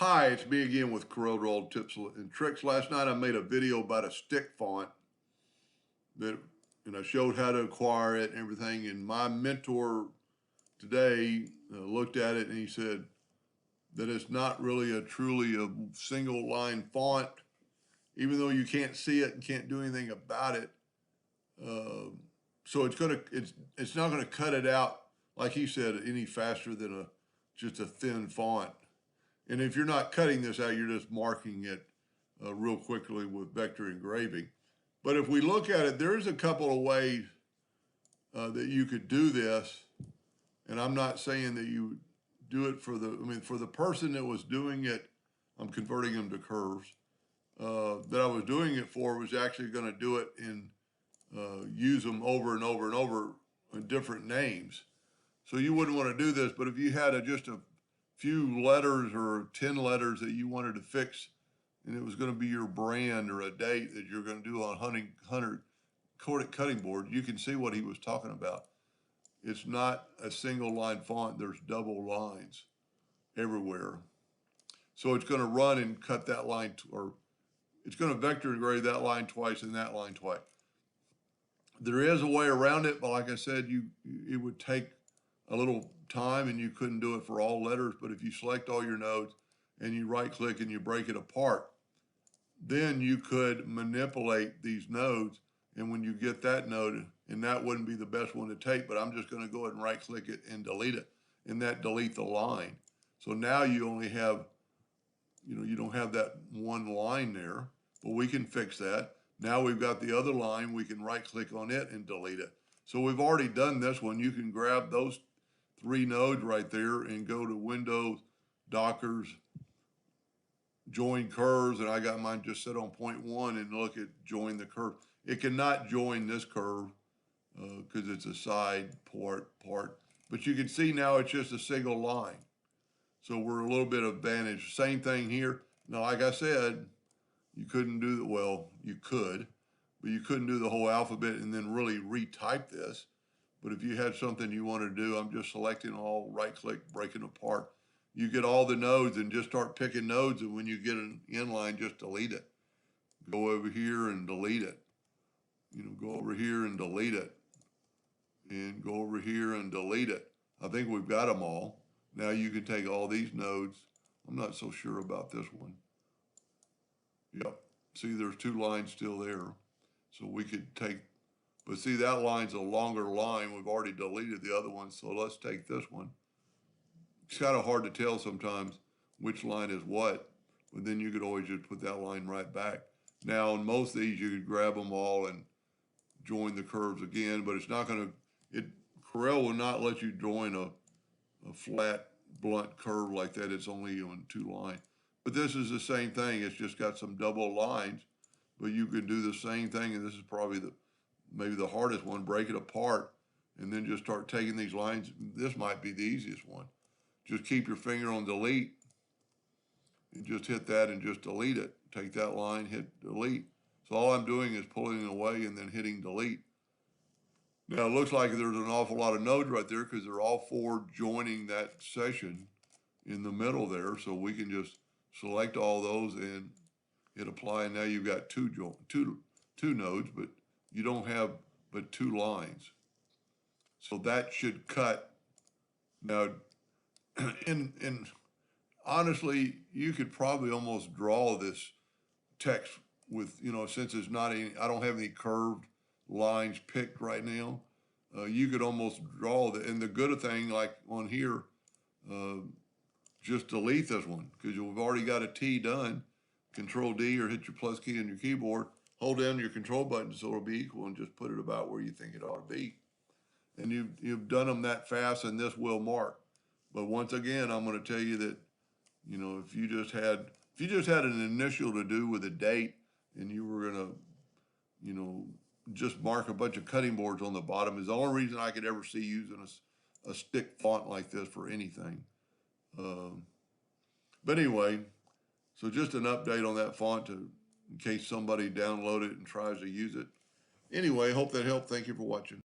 Hi, it's me again with Corel Tips and Tricks. Last night I made a video about a stick font that, and I showed how to acquire it and everything. And my mentor today looked at it and he said that it's not really truly a single line font, even though you can't see it and can't do anything about it. So it's not gonna cut it out like he said any faster than just a thin font. And if you're not cutting this out, you're just marking it real quickly with vector engraving. But if we look at it, there's a couple of ways that you could do this. And I'm not saying that you do it for the person that was doing it, I'm converting them to curves. That I was doing it for was actually going to do it and use them over and over and over in different names. So you wouldn't want to do this, but if you had just a few letters or 10 letters that you wanted to fix, and it was going to be your brand or a date that you're going to do on Hunter cutting board, you can see what he was talking about. It's not a single line font. There's double lines everywhere. So it's going to run and cut that line, or it's going to vector engrave that line twice and that line twice. There is a way around it, but like I said, it would take a little time and you couldn't do it for all letters. But if you select all your nodes and you right click and you break it apart, then you could manipulate these nodes. And when you get that node, and that wouldn't be the best one to take, but I'm just going to go ahead and right click it and delete it, and that delete the line. So now you only have, you don't have that one line there, but we can fix that. Now we've got the other line, we can right click on it and delete it. So we've already done this one. You can grab those 3 nodes right there and go to Windows, Dockers, join curves, and I got mine just set on 0.1 and look at join the curve. It cannot join this curve because it's a side part, but you can see now it's just a single line. So we're a little bit advantaged. Same thing here. Now, like I said, you couldn't do, well, you could, but you couldn't do the whole alphabet and then really retype this. But if you had something you want to do, I'm just selecting all, right click, breaking apart. You get all the nodes and just start picking nodes, and when you get an inline, just delete it. Go over here and delete it. Go over here and delete it. And go over here and delete it. I think we've got them all. Now you can take all these nodes. I'm not so sure about this one. Yep. See, there's 2 lines still there. So we could take, but see, that line's a longer line. We've already deleted the other one. So let's take this one. It's kind of hard to tell sometimes which line is what, but then you could always just put that line right back. Now, in most of these, you could grab them all and join the curves again, but it's not going to, Corel will not let you join a flat, blunt curve like that. It's only on 2 lines. But this is the same thing. It's just got some double lines, but you can do the same thing, and this is probably maybe the hardest one. Break it apart and then just start taking these lines. This might be the easiest one. Just keep your finger on delete and just hit that and just delete it. Take that line, hit delete. So all I'm doing is pulling it away and then hitting delete. Now it looks like there's an awful lot of nodes right there because they're all 4 joining that session in the middle there. So we can just select all those and hit apply. And now you've got two nodes, but you don't have but 2 lines. So that should cut. Now, and honestly, you could probably almost draw this text with, since it's not any, I don't have any curved lines picked right now. You could almost draw and the good thing, like on here, just delete this one because you've already got a T done. Control D or hit your plus key on your keyboard, hold down your control button so it'll be equal and just put it about where you think it ought to be. And you've done them that fast, and this will mark. But once again, I'm going to tell you that, if you just had an initial to do with a date and you were going to, just mark a bunch of cutting boards on the bottom is the only reason I could ever see using a stick font like this for anything. But anyway, so just an update on that font in case somebody downloaded it and tries to use it. Anyway, hope that helped. Thank you for watching.